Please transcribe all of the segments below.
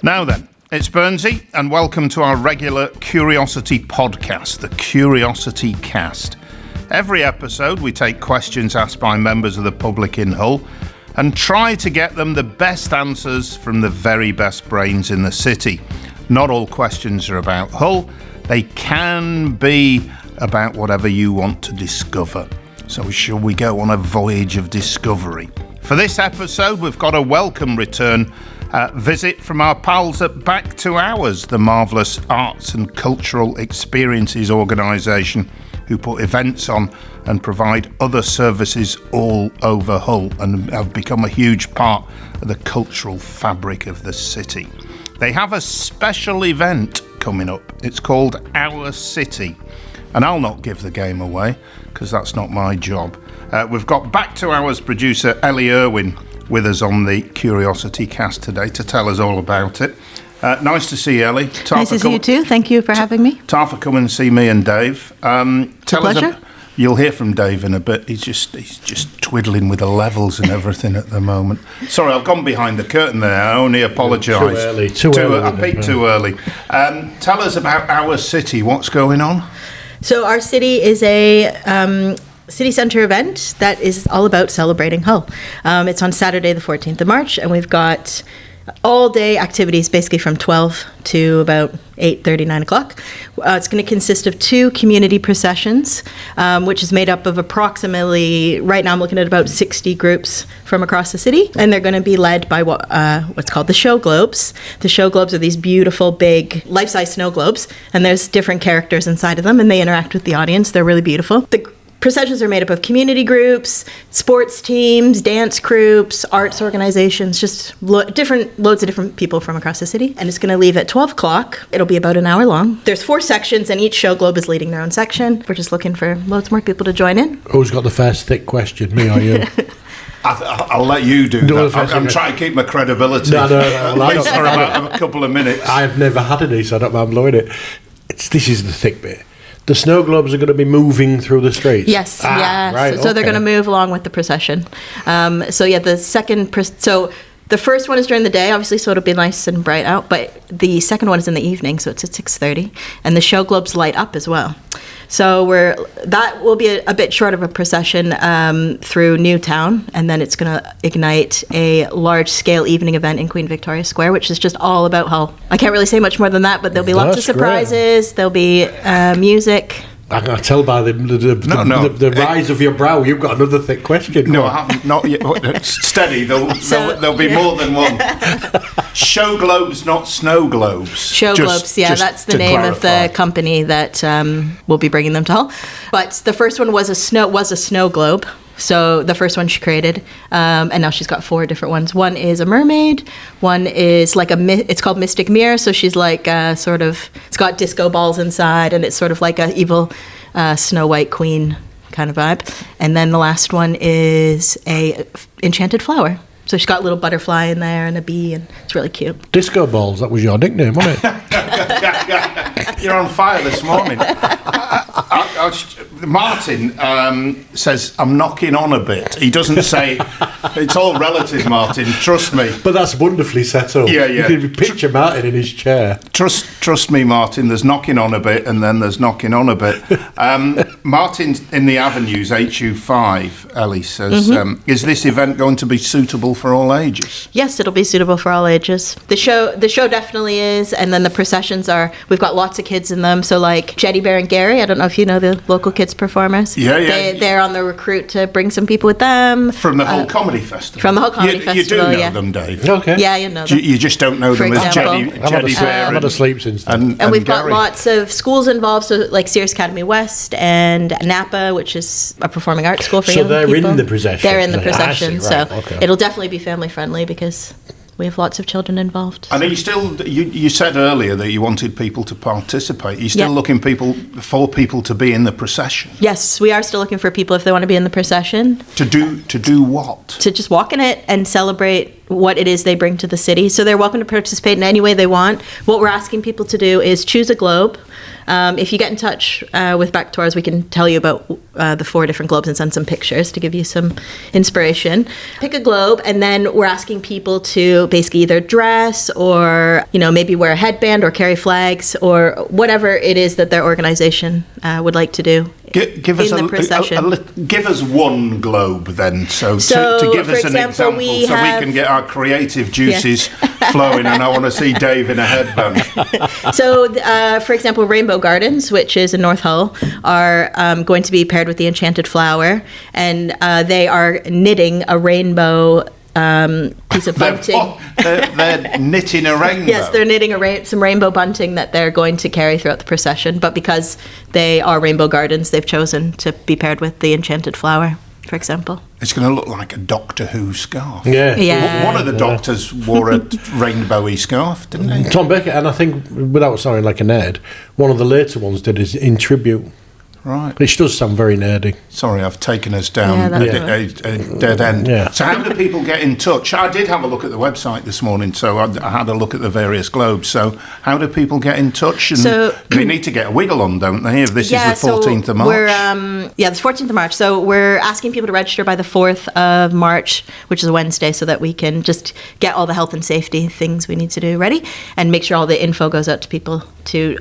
Now then, it's Burnsy, and welcome to our regular Curiosity podcast, the CuriosityCast. Every episode, we take questions asked by members of the public in Hull and try to get them the best answers from the very best brains in the city. Not all questions are about Hull. They can be about whatever you want to discover. So shall we go on a voyage of discovery? For this episode, we've got a welcome return visit from our pals at Back to Ours, the marvellous arts and cultural experiences organisation who put events on and provide other services all over Hull and have become a huge part of the cultural fabric of the city. They have a special event coming up. It's called Our City. And I'll not give the game away because that's not my job. We've got Back to Ours producer Ellie Irwin with us on the Curiosity Cast today to tell us all about it. Nice to see you, Ellie. Nice to see you too. Thank you for having me. Tarfa, come and see me and Dave. Tell us. You'll hear from Dave in a bit. He's just twiddling with the levels and everything at the moment. Sorry, I've gone behind the curtain there. I only apologise. Too early. I peaked too early. Tell us about Our City. What's going on? So Our City is a city centre event that is all about celebrating Hull. It's on Saturday the 14th of March, and we've got all-day activities basically from 12 to about 8:30, 9 o'clock. It's going to consist of 2 community processions, which is made up of approximately, right now I'm looking at about 60 groups from across the city, and they're going to be led by what's called the show globes. The show globes are these beautiful, big, life-size snow globes, and there's different characters inside of them, and they interact with the audience. They're really beautiful. The processions are made up of community groups, sports teams, dance groups, arts organizations, just loads of different people from across the city. And it's going to leave at 12 o'clock. It'll be about an hour long. There's 4 sections, and each show globe is leading their own section. We're just looking for loads more people to join in. Who's got the first thick question, me or you? I'll let you do that. I'm trying to keep my credibility. No, at least for about a couple of minutes. I've never had any, so I don't mind blowing it. This is the thick bit. The snow globes are going to be moving through the streets? Yes, yeah. Right, so they're going to move along with the procession. The first one is during the day, obviously, so it'll be nice and bright out. But the second one is in the evening, so it's at 6:30. And the show globes light up as well. So that will be a bit short of a procession through Newtown, and then it's going to ignite a large-scale evening event in Queen Victoria Square, which is just all about Hull. I can't really say much more than that, but there'll be lots of surprises. Great. There'll be music. I can tell by the rise of your brow, you've got another thick question. No, I haven't. Not yet. Steady. There'll be more than one. Show globes, not snow globes. Show globes, yeah, that's the name of the company that will be bringing them to Hull. But the first one was a snow globe. So the first one she created, and now she's got 4 different ones. One is a mermaid. One is like it's called Mystic Mirror. So she's like it's got disco balls inside, and it's sort of like a evil Snow White queen kind of vibe. And then the last one is a enchanted flower. So she's got a little butterfly in there and a bee, and it's really cute. Disco balls, that was your nickname, wasn't it? You're on fire this morning. Martin says, I'm knocking on a bit. He doesn't say, it's all relative, Martin, trust me. But that's wonderfully set up. Yeah. You can picture Martin in his chair. Trust me, Martin, there's knocking on a bit, and then there's knocking on a bit. Martin's in the Avenues, HU5, Ellie says, is this event going to be suitable for all ages? Yes, it'll be suitable for all ages. The show definitely is, and then the processions we've got lots of kids in them. So like Jetty Bear and Gary, I don't know if you know the local kids performers. Yeah. They're on the recruit to bring some people with them. From the Hull Comedy Festival. From the Hull Comedy Festival, You do know them, Dave. Okay. Yeah, you know them. You just don't know them as Jetty Bear. I've had a sleep since then. And we've got lots of schools involved, so like Sears Academy West and Napa, which is a performing arts school for young people. So they're in the procession? They're in the procession, okay. It'll definitely be family friendly because we have lots of children involved. And are you still? You said earlier that you wanted people to participate. Are you still looking for people to be in the procession? Yes, we are still looking for people if they want to be in the procession. To do what? To just walk in it and celebrate what it is they bring to the city. So they're welcome to participate in any way they want. What we're asking people to do is choose a globe. If you get in touch with Back to Ours, we can tell you about the 4 different globes and send some pictures to give you some inspiration. Pick a globe, and then we're asking people to basically either dress or, maybe wear a headband or carry flags or whatever it is that their organization would like to do. Give us give us one globe then, so to give us an example, we can get our creative juices flowing. And I want to see Dave in a headband. So, for example, Rainbow Gardens, which is in North Hull, are going to be paired with the Enchanted Flower, and they are knitting a rainbow piece of bunting. They're knitting a rainbow. Yes, they're knitting some rainbow bunting that they're going to carry throughout the procession. But because they are Rainbow Gardens, they've chosen to be paired with the Enchanted Flower, for example. It's going to look like a Doctor Who scarf. Yeah. One of the doctors wore a rainbowy scarf, didn't he? Tom Becker, and I think, without sounding like a nerd, one of the later ones did is in tribute. Right. Which does sound very nerdy. Sorry, I've taken us down a dead end. Yeah. So how do people get in touch? I did have a look at the website this morning, so I had a look at the various globes. So how do people get in touch? And they need to get a wiggle on, don't they, if this is the 14th of March? The 14th of March. So we're asking people to register by the 4th of March, which is a Wednesday, so that we can just get all the health and safety things we need to do ready and make sure all the info goes out to people to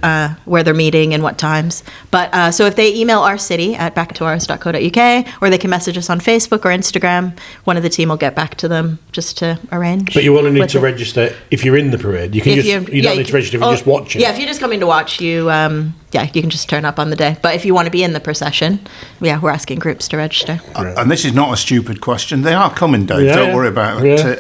where they're meeting and what times. But so if they email our city at backtours.co.uk, or they can message us on Facebook or Instagram, one of the team will get back to them just to arrange. But you only need to register if you're in the parade. You can you don't need to register if you're just watching. Yeah, if you're just coming to watch, you can just turn up on the day. But if you want to be in the procession, we're asking groups to register. And this is not a stupid question. They are coming, Dave. Don't worry about it.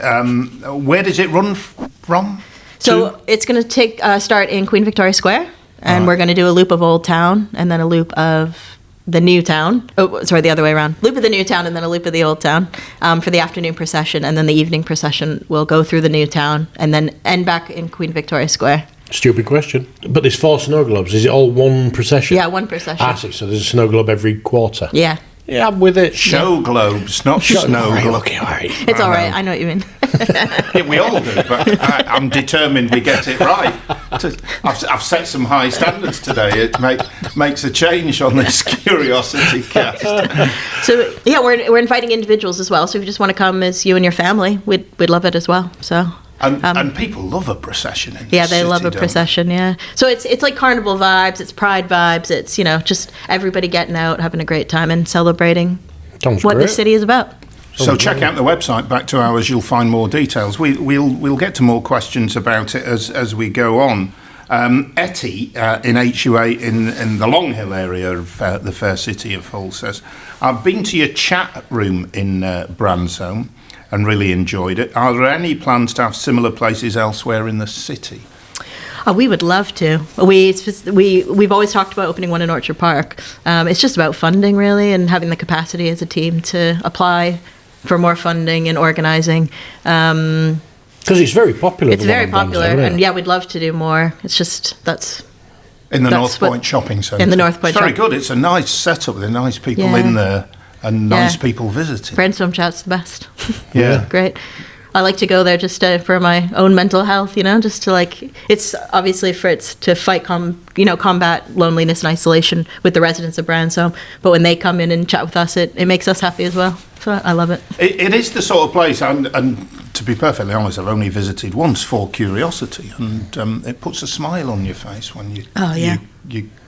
Where does it run from? So it's going to start in Queen Victoria Square, and we're going to do a loop of Old Town, and then a loop of the New Town. Oh, sorry, the other way around. Loop of the New Town, and then a loop of the Old Town for the afternoon procession, and then the evening procession will go through the New Town, and then end back in Queen Victoria Square. Stupid question. But there's 4 snow globes. Is it all one procession? Yeah, one procession. I see. So there's a snow globe every quarter. Yeah. Yeah, I'm with it. Show globes, not snow globes. Okay, all right. It's all right. I know what you mean. Yeah, we all do, but I'm determined we get it right. I've set some high standards today. It makes a change on this Curiosity Cast. So we're inviting individuals as well. So if you just want to come as you and your family, we'd love it as well. So. And people love a procession in the they love a procession, yeah. So it's like carnival vibes, it's pride vibes, it's, just everybody getting out, having a great time and celebrating what the city is about. So check out the website, Back to Ours, you'll find more details. We'll get to more questions about it as we go on. Etty in HUA in the Long Hill area of the fair city of Hull says, I've been to your chat room in Bransholm and really enjoyed it. Are there any plans to have similar places elsewhere in the city? Oh, we would love to. We've always talked about opening one in Orchard Park. It's just about funding, really, and having the capacity as a team to apply for more funding and organising. Because it's very popular. It's very popular, and we'd love to do more. It's just that's... In the North Point Shopping Centre. In the North Point. It's very good. It's a nice setup. There are nice people in there. And nice people visiting. Brainstorm chat's the best. Yeah. Great. I like to go there just for my own mental health, just to it's obviously to fight combat loneliness and isolation with the residents of Bransholm. But when they come in and chat with us, it makes us happy as well. So I love it. It is the sort of place, and to be perfectly honest, I've only visited once for curiosity, and it puts a smile on your face when you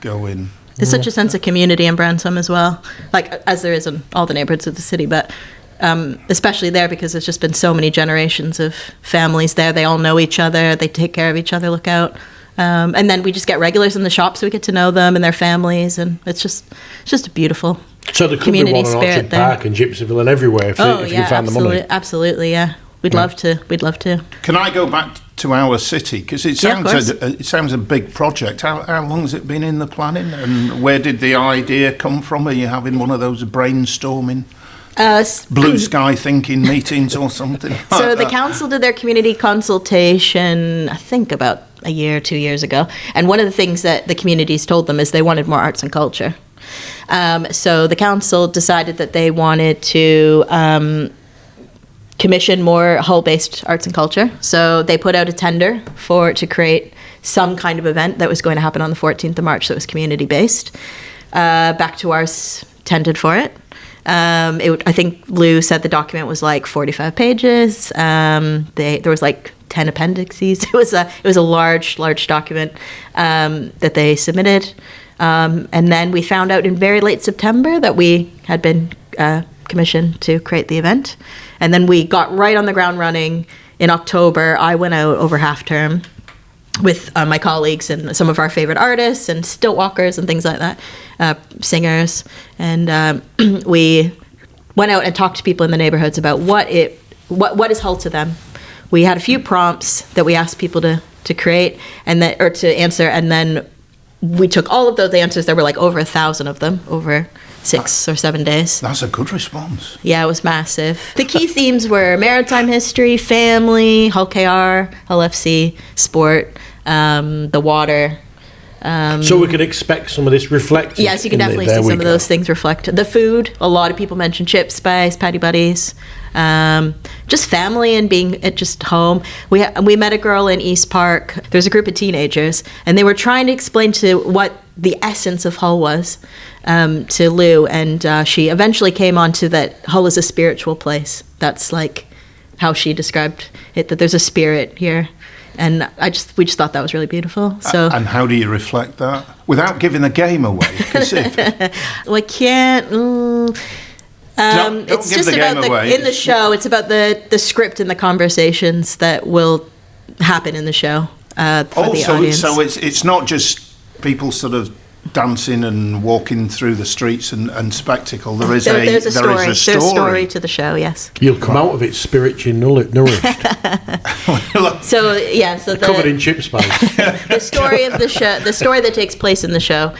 go in. There's such a sense of community in Bransholm as well, as there is in all the neighbourhoods of the city, but especially there because there's just been so many generations of families there. They all know each other. They take care of each other, look out. And then we just get regulars in the shop, so we get to know them and their families, and it's just a beautiful so there could community be one in Orchard Park and Gypsyville and everywhere if you can find the money. Absolutely, yeah. We'd love to. Can I go back to our city? Because it sounds a big project. How long has it been in the planning? And where did the idea come from? Are you having one of those brainstorming, blue sky thinking meetings or something? So the council did their community consultation, I think about a year, 2 years ago. And one of the things that the communities told them is they wanted more arts and culture. So the council decided that they wanted to commission more Hull-based arts and culture. So they put out a tender to create some kind of event that was going to happen on the 14th of March that was community-based. Back to ours tended for it. I think Lou said the document was like 45 pages. There was like 10 appendices. It was a large document that they submitted. And then we found out in very late September that we had been commissioned to create the event. And then we got right on the ground running in October. I went out over half term with my colleagues and some of our favorite artists and stilt walkers and things like that, singers. And we went out and talked to people in the neighborhoods about what is Hull to them. We had a few prompts that we asked people to create or to answer, and then we took all of those answers. There were like over 1,000 of them over 6 or 7 days. That's a good response. Yeah, it was massive. The key themes were maritime history, family, Hull KR, Hull FC, sport, the water. So we could expect some of this reflected. Yes, you can definitely see some of those things reflected. The food, a lot of people mentioned chips, spice, patty buddies. Just family and being at just home. We met a girl in East Park. There's a group of teenagers, and they were trying to explain to what the essence of Hull was to Lou, and she eventually came on to that Hull is a spiritual place. That's like how she described it, that there's a spirit here. And we just thought that was really beautiful. So, and how do you reflect that without giving the game away? Well, I can't. It's just about in the show. It's about the script and the conversations that will happen in the show for the audience. So it's not just people sort of dancing and walking through the streets and spectacle. There's a story. There's a story to the show. Yes. You'll come out of it spiritually nourished. So covered in chip spice. The story of the show, the story that takes place in the show,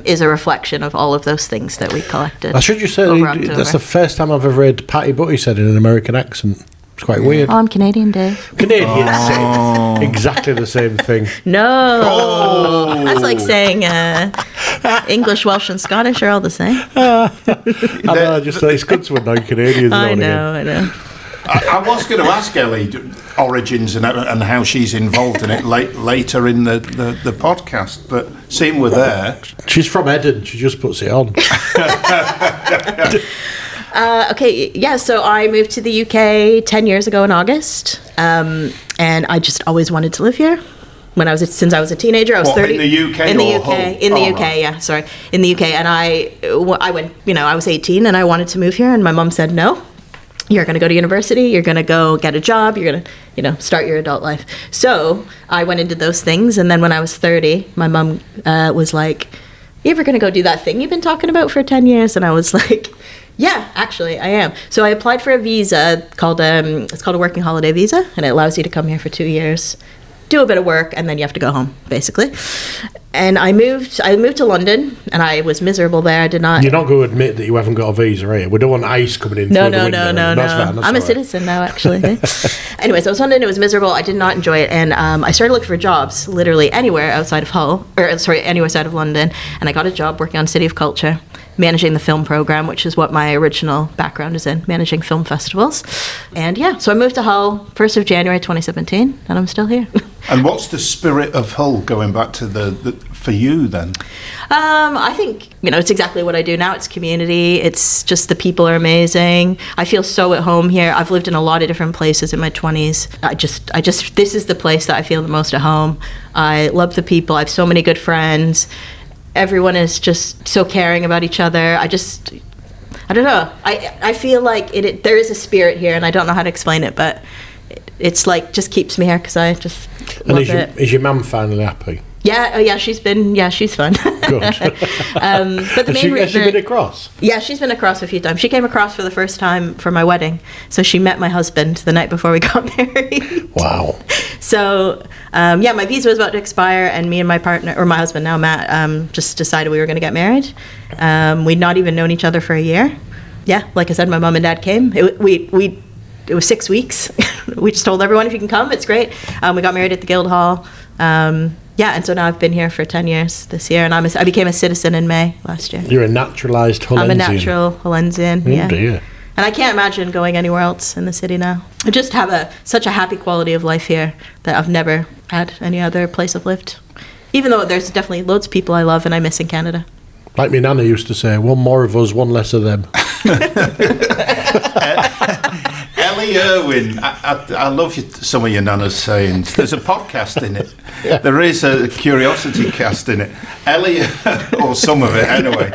is a reflection of all of those things that we collected. I should just say that's the first time I've ever heard Patty Butty said in an American accent. It's quite weird. Oh, I'm Canadian, Dave. Canadians say exactly the same thing. No. That's like saying English, Welsh and Scottish are all the same. I know, it's good to know Canadians. I know. I was going to ask Ellie origins and how she's involved in it later in the podcast, but seeing we're there... She's from Eden. She just puts it on. So I moved to the UK 10 years ago in August, and I just always wanted to live here. Since I was a teenager, I was 30. In the UK? In the UK, in the UK. And I went, I was 18 and I wanted to move here, and my mum said, no, you're going to go to university, you're going to go get a job, you're going to, start your adult life. So I went and did those things, and then when I was 30, my mum was like, you ever going to go do that thing you've been talking about for 10 years? And I was like... Yeah, actually, I am. So I applied for a visa called a working holiday visa, and it allows you to come here for 2 years, do a bit of work, and then you have to go home, basically. And I moved to London, and I was miserable there. I did not... You're not going to admit that you haven't got a visa, are you? We don't want ICE coming in through the window. No. I'm a citizen now, actually. Anyways, I was in London. It was miserable. I did not enjoy it. And I started looking for jobs, literally anywhere outside of anywhere outside of London. And I got a job working on City of Culture, managing the film program, which is what my original background is in, managing film festivals. And so I moved to Hull 1st of January 2017, and I'm still here. And what's the spirit of Hull going back to for you then? I think, it's exactly what I do now. It's community. It's just the people are amazing. I feel so at home here. I've lived in a lot of different places in my 20s. I just this is the place that I feel the most at home. I love the people. I have so many good friends. Everyone is just so caring about each other. I don't know. I feel like there is a spirit here, and I don't know how to explain it, but it's like just keeps me here because I just love it. Is your mum finally happy? Yeah, she's fun. Good. But the main reason... Has she been across? Yeah, she's been across a few times. She came across for the first time for my wedding. So she met my husband the night before we got married. Wow. So, my visa was about to expire, and me and my partner, or my husband now, Matt, just decided we were going to get married. We'd not even known each other for a year. Yeah, like I said, my mom and dad came. It was 6 weeks. We just told everyone, if you can come, it's great. We got married at the Guildhall. And so now I've been here for 10 years this year, and I became a citizen in May last year. You're a naturalised Hollensian. I'm a natural Hollensian, Oh dear. And I can't imagine going anywhere else in the city now. I just have such a happy quality of life here that I've never add any other place I've lived. Even though there's definitely loads of people I love and I miss in Canada. Like my nana used to say, one more of us, one less of them. Ellie Irwin, I love some of your nana's sayings. There's a podcast in it. Yeah. There is a CuriosityCast in it. Ellie, or some of it anyway.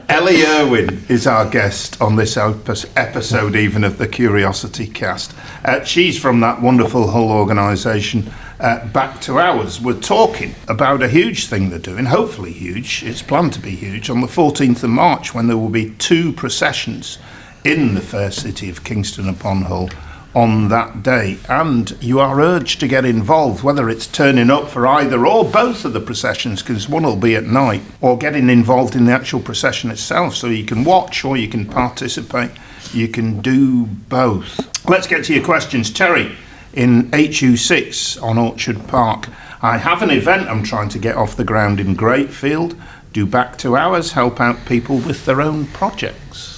Ellie Irwin is our guest on this episode even of the CuriosityCast. She's from that wonderful Hull organisation, Back to Ours. We're talking about a huge thing they're doing, hopefully huge, it's planned to be huge, on the 14th of March when there will be 2 processions in the fair city of Kingston upon Hull on that day, and you are urged to get involved, whether it's turning up for either or both of the processions, because one will be at night, or getting involved in the actual procession itself, so you can watch or you can participate. You can do both. Let's get to your questions. Terry in HU6 on Orchard Park. I have an event I'm trying to get off the ground in Greatfield. Do Back to Ours help out people with their own projects?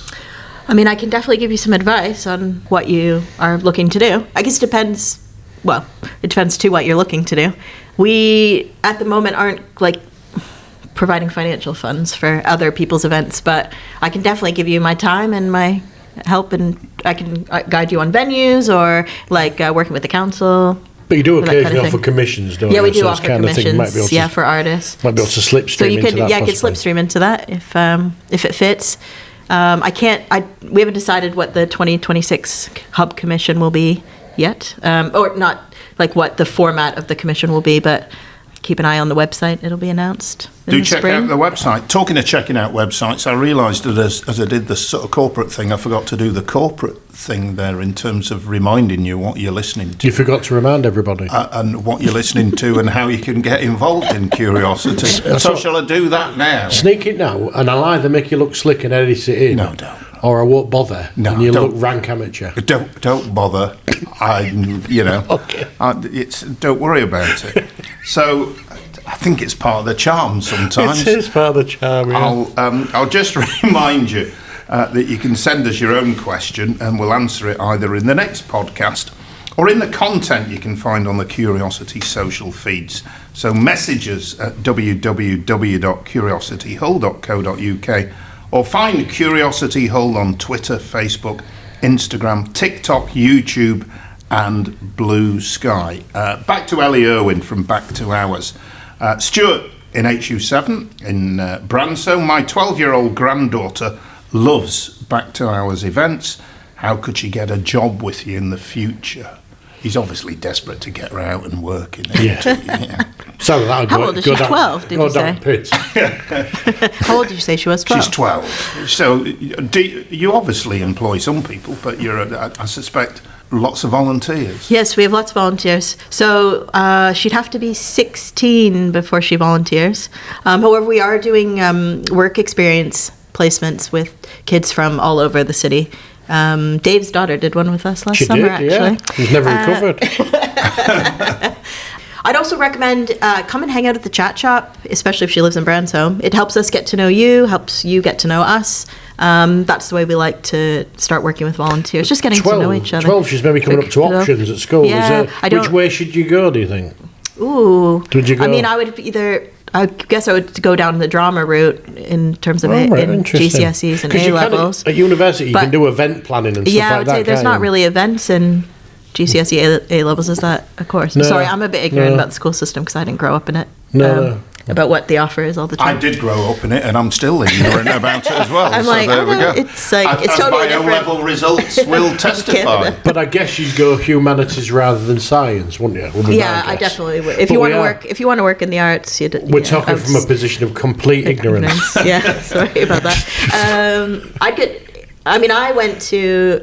I mean, I can definitely give you some advice on what you are looking to do. I guess it depends too what you're looking to do. We, at the moment, aren't providing financial funds for other people's events, but I can definitely give you my time and my help, and I can guide you on venues or working with the council. But you do occasionally offer commissions, don't you? Yeah, we do offer commissions. For artists. Might be able to slipstream into that. Yeah, I could slipstream into that if it fits. We haven't decided what the 2026 Hub Commission will be yet, or not what the format of the commission will be, but keep an eye on the website. It'll be announced in the check spring. out the website. Talking of checking out websites, I realised that as I did the sort of corporate thing, I forgot to do the corporate thing there in terms of reminding you what you're listening to. You forgot to remind everybody. And what you're listening to and how you can get involved in Curiosity. So shall I do that now? Sneak it now, and I'll either make you look slick and edit it in. No, don't. Or I won't bother, and you'll look rank amateur. Don't bother. Okay. Don't worry about it. So I think it's part of the charm sometimes. It is part of the charm, yeah. I'll just remind you that you can send us your own question and we'll answer it either in the next podcast or in the content you can find on the Curiosity social feeds. So message us at www.curiosityhull.co.uk or find Curiosity Hull on Twitter, Facebook, Instagram, TikTok, YouTube and Blue Sky. Back to Ellie Irwin from Back to Ours. Stuart in HU7 in Branso. My 12-year-old granddaughter loves Back to Ours events. How could she get a job with you in the future? He's obviously desperate to get her out and work in it. Yeah. So how old is she? 12, did you say? How old did you say she was? 12? She's 12. So you obviously employ some people, but I suspect lots of volunteers. Yes, we have lots of volunteers. So she'd have to be 16 before she volunteers. However, we are doing work experience placements with kids from all over the city. Dave's daughter did one with us last summer, actually. Yeah. He's never recovered. I'd also recommend come and hang out at the chat shop, especially if she lives in Branso. It helps us get to know you, helps you get to know us. That's the way we like to start working with volunteers, just getting to know each other. 12, she's maybe coming up to options at school. Yeah, which way should you go, do you think? Ooh. Would you go? I mean, I guess I would go down the drama route in terms of in GCSEs and A-levels. At university, you can do event planning and stuff like that. Yeah, I would say there's not really events in GCSE A-levels. Is that a course? No. Sorry, I'm a bit ignorant about the school system because I didn't grow up in it. No. About what the offer is all the time. I did grow up in it, and I'm still ignorant about it as well. I'm so there we go. It's totally different. My O-level results will testify. But I guess you'd go humanities rather than science, wouldn't you? Yeah, I dedefinitely would. If you want to work in the arts, we're talking from a position of complete ignorance. Yeah, sorry about that. I went to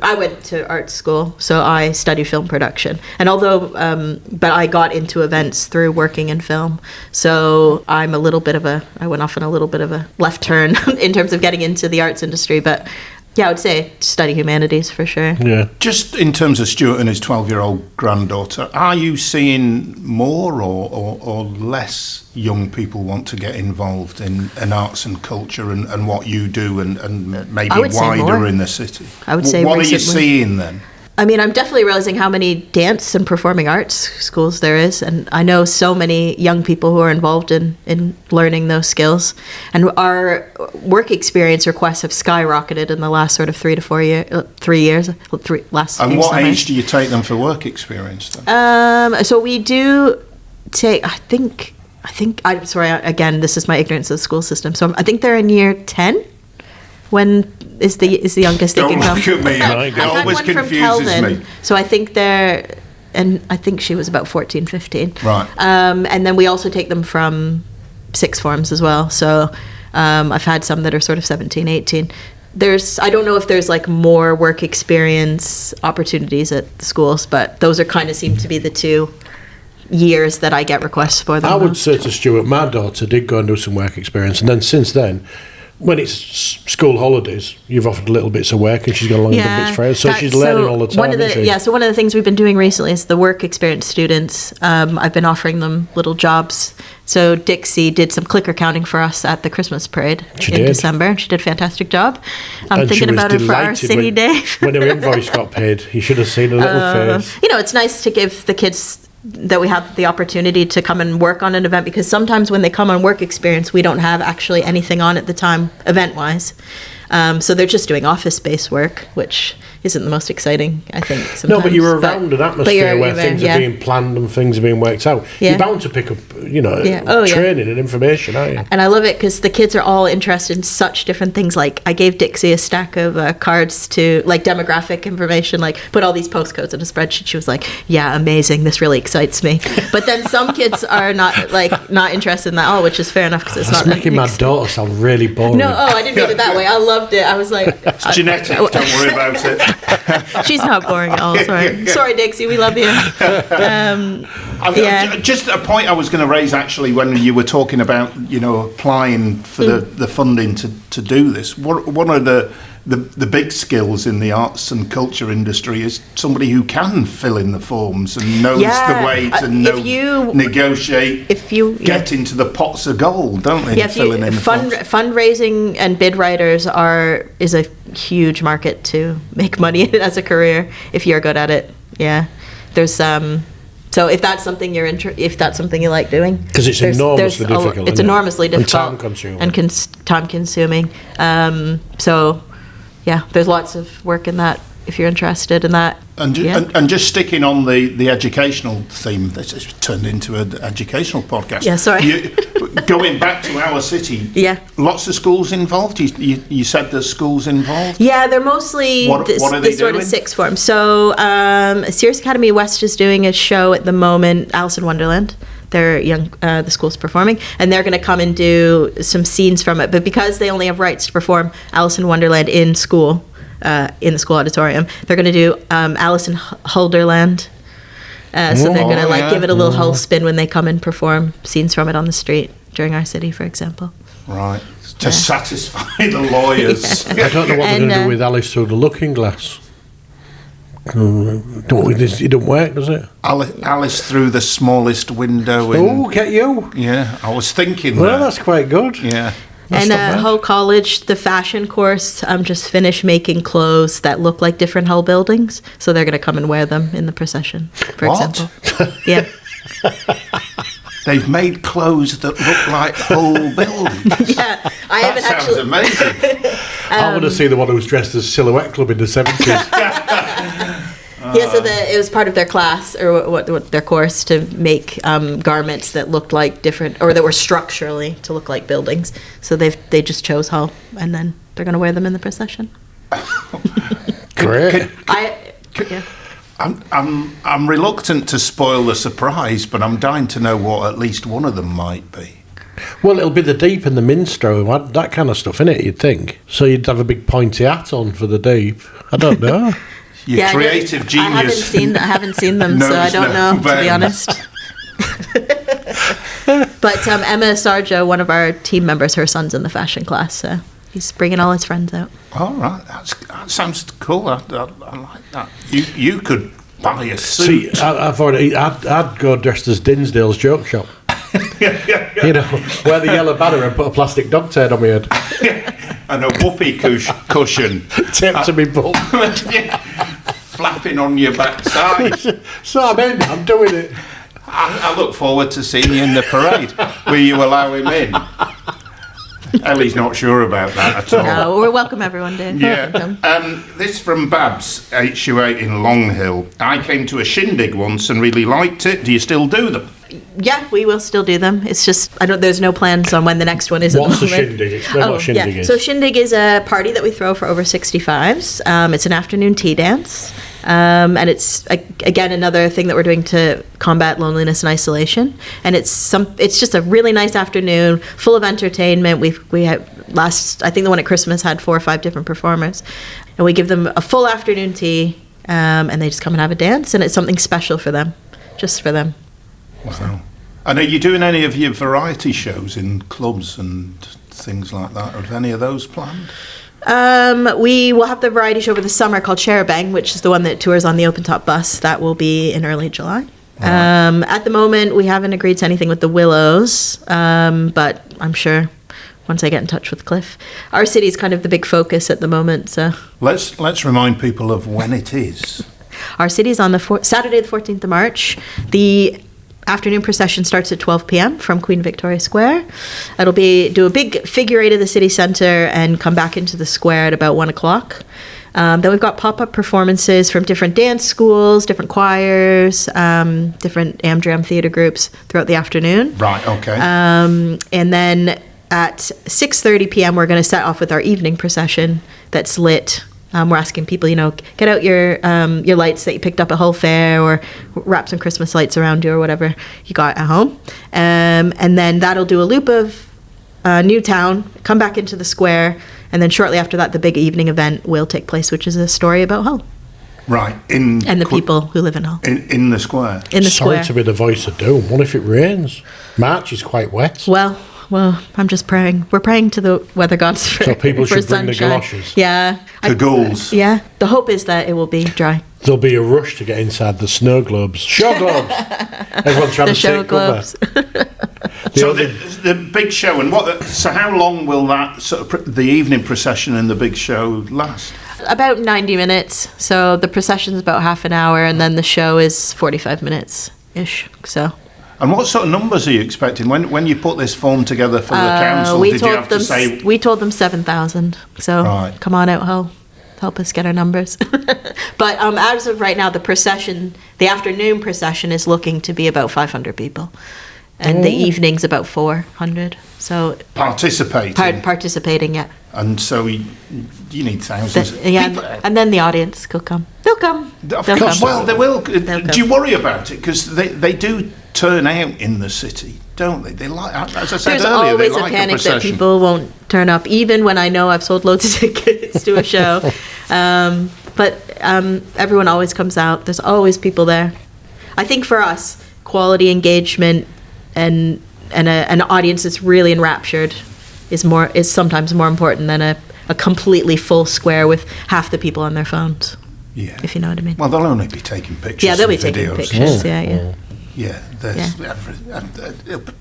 art school, so I studied film production. And but I got into events through working in film. So I went off on a little bit of a left turn in terms of getting into the arts industry. But yeah, I would say study humanities for sure. Yeah. Just in terms of Stuart and his 12-year-old granddaughter, are you seeing more or less young people want to get involved in arts and culture and what you do and maybe wider in the city? I would say what are you seeing then? I mean, I'm definitely realizing how many dance and performing arts schools there is. And I know so many young people who are involved in learning those skills. And our work experience requests have skyrocketed in the last sort of 3 to 4 years, last And few what summers. age do you take them for work experience then? So we do take, I think, I'm sorry, again, this is my ignorance of the school system. So I think they're in year 10. When is the youngest they Don't can come? look at me. I've It had always one from confuses Kelvin, me. so I think I think she was about 14, 15. Right. And then we also take them from sixth forms as well. So I've had some that are sort of 17, 18. I don't know if there's like more work experience opportunities at the schools, but those are kind of seem to be the 2 years that I get requests for them. I would say to Stuart, my daughter did go and do some work experience, and then since then, when it's school holidays, you've offered little bits of work, and she's got along the bits for her, so she's learning all the time. So one of the things we've been doing recently is the work experience students. I've been offering them little jobs. So Dixie did some clicker counting for us at the Christmas parade in December. She did a fantastic job. I'm thinking about her for our city day. When her invoice got paid, you should have seen her little face. It's nice to give the kids that we have the opportunity to come and work on an event, because sometimes when they come on work experience, we don't have actually anything on at the time event-wise. So they're just doing office-based work, which isn't the most exciting, I think, sometimes. No, but you're around an atmosphere where things are being planned and things are being worked out. Yeah. You're bound to pick up, training and information, aren't you? And I love it because the kids are all interested in such different things. Like, I gave Dixie a stack of cards to, like, demographic information, like, put all these postcodes in a spreadsheet. She was like, yeah, amazing, this really excites me. But then some kids are not interested in that at all, which is fair enough, because it's not... That's making my daughter sound really boring. No, I didn't mean it that way. I loved it. I was like... It's genetic, don't worry about it. She's not boring at all, sorry. Sorry, Dixie, we love you. Just a point I was going to raise, actually, when you were talking about, applying for the funding to do this. One of the big skills in the arts and culture industry is somebody who can fill in the forms and knows the way to negotiate, get into the pots of gold, don't they? Filling in the forms. Fundraising and bid writers is a huge market to make money in as a career if you're good at it. Yeah, there's so if that's something if that's something you like doing, because it's enormously difficult. It's enormously difficult and time consuming. And time consuming. So. Yeah, there's lots of work in that if you're interested in that. And just sticking on the educational theme, this has turned into an educational podcast. Yeah, sorry. Going back to our city, lots of schools involved. You said there's schools involved? Yeah, they're mostly what are they sort doing? of sixth form. So Sirius Academy West is doing a show at the moment, Alice in Wonderland. They're the school's performing, and they're going to come and do some scenes from it. But because they only have rights to perform Alice in Wonderland in school, in the school auditorium, they're going to do Alice in Hulderland. So they're going to give it a little whole spin when they come and perform scenes from it on the street during our city, for example. Right, to satisfy the lawyers. I don't know what they're going to do with Alice through the Looking Glass. It don't work, does it? Alice through the smallest window. Get you. Yeah, I was thinking. Well, that's quite good. Yeah. And Hull College, the fashion course, just finished making clothes that look like different Hull buildings. So they're going to come and wear them in the procession, for example. Yeah. They've made clothes that look like Hull buildings. Yeah, I haven't actually. That sounds amazing. I want to see the one who was dressed as Silhouette Club in the 70s. Yeah, so it was part of their class, or what their course, to make garments that looked like different, or that were structurally to look like buildings. So they just chose Hull, and then they're going to wear them in the procession. Great. I'm reluctant to spoil the surprise, but I'm dying to know what at least one of them might be. Well, it'll be the deep and the minstrel, that kind of stuff, innit, you'd think. So you'd have a big pointy hat on for the deep. I don't know. Creative genius. I haven't seen them, so I don't know, to be honest. But Emma Sarjo, one of our team members, her son's in the fashion class, so he's bringing all his friends out. All right, that sounds cool. I like that. You could buy a suit. See, I'd go dressed as Dinsdale's joke shop. Wear the yellow banner and put a plastic dog turd on my head. And a whoopee cushion. Taped to me bum. flapping on your backside. So I'm doing it. I look forward to seeing you in the parade. Will you allow him in? Ellie's not sure about that at all. No, we're welcome everyone, Dave. Yeah. This from Babs, HU8 in Long Hill. I came to a shindig once and really liked it. Do you still do them? Yeah, we will still do them. It's just, there's no plans on when the next one is. What's a shindig? Explain what a shindig is. So shindig is a party that we throw for over 65s. It's an afternoon tea dance. And it's, again, another thing that we're doing to combat loneliness and isolation. And it's just a really nice afternoon, full of entertainment. We had I think the one at Christmas had 4 or 5 different performers. And we give them a full afternoon tea, and they just come and have a dance. And it's something special for them, just for them. Wow. And are you doing any of your variety shows in clubs and things like that? Are any of those planned? We will have the variety show over the summer called Cherubang, which is the one that tours on the open top bus. That will be in early July. Right. At the moment, we haven't agreed to anything with the Willows, but I'm sure once I get in touch with Cliff. Our city is kind of the big focus at the moment. So let's remind people of when it is. Our city is on Saturday the 14th of March. The afternoon procession starts at 12 p.m. from Queen Victoria Square. It'll do a big figure eight of the city centre and come back into the square at about 1 o'clock. Then we've got pop-up performances from different dance schools, different choirs, different Amdram theatre groups throughout the afternoon. Right, okay. And then at 6:30 p.m. we're going to set off with our evening procession that's lit. We're asking people, get out your lights that you picked up at Hull Fair, or wrap some Christmas lights around you, or whatever you got at home. And then that'll do a loop of Newtown, come back into the square, and then shortly after that, the big evening event will take place, which is a story about Hull. Right. And the people who live in Hull. In the square. In the square. Sorry to be the voice of doom. What if it rains? March is quite wet. Well, I'm just praying. We're praying to the weather gods for So people should bring sunshine. the galoshes. Yeah. The ghouls. Yeah. The hope is that it will be dry. There'll be a rush to get inside the snow globes. Show globes! Everyone's trying to take cover. So the big show, and so how long will that the evening procession and the big show last? About 90 minutes. So the procession's about half an hour, and then the show is 45 minutes-ish. So. And what sort of numbers are you expecting? When you put this form together for the council, did you have to say... We told them 7,000. So Come on out, Hull. Help us get our numbers. But as of right now, the afternoon procession is looking to be about 500 people. And the evening's about 400. So participating? Participating, yeah. And so you need thousands. And then the audience could come. They'll come. Of course, well, they will. Do you worry about it? Because they do turn out in the city, don't they? They like, as I said earlier, they like a procession. There's always a panic that people won't turn up, even when I know I've sold loads of tickets to a show. But everyone always comes out. There's always people there. I think for us, quality engagement and an audience that's really enraptured is sometimes more important than a completely full square with half the people on their phones. Yeah. If you know what I mean. Well, they'll only be taking pictures. Yeah, they'll be videos. taking pictures. Yeah. Yeah,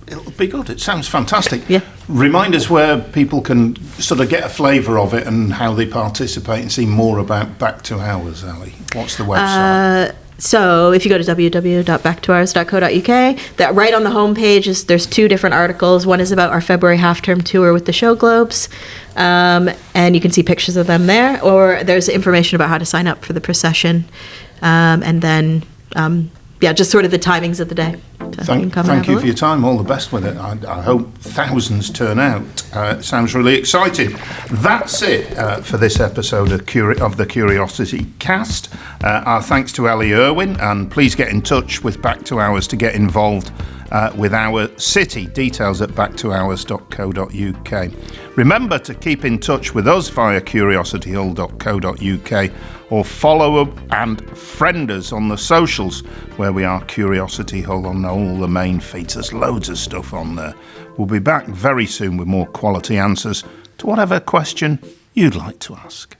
it'll be good. It sounds fantastic. Yeah. Remind us where people can sort of get a flavour of it and how they participate and see more about Back to Ours, Ellie. What's the website? So if you go to www.backtoours.co.uk, that right on the homepage there's 2 different articles. One is about our February half-term tour with the Show Globes, and you can see pictures of them there. Or there's information about how to sign up for the procession, and then just sort of the timings of the day. So thank you for your time. All the best with it. I hope thousands turn out. It sounds really exciting. That's it for this episode of the Curiosity Cast. Our thanks to Ellie Irwin, and please get in touch with Back to Ours to get involved with our city. Details at backtohours.co.uk. Remember to keep in touch with us via curiosityhull.co.uk, or follow and friend us on the socials, where we are Curiosity Hull on all the main feeds. There's loads of stuff on there. We'll be back very soon with more quality answers to whatever question you'd like to ask.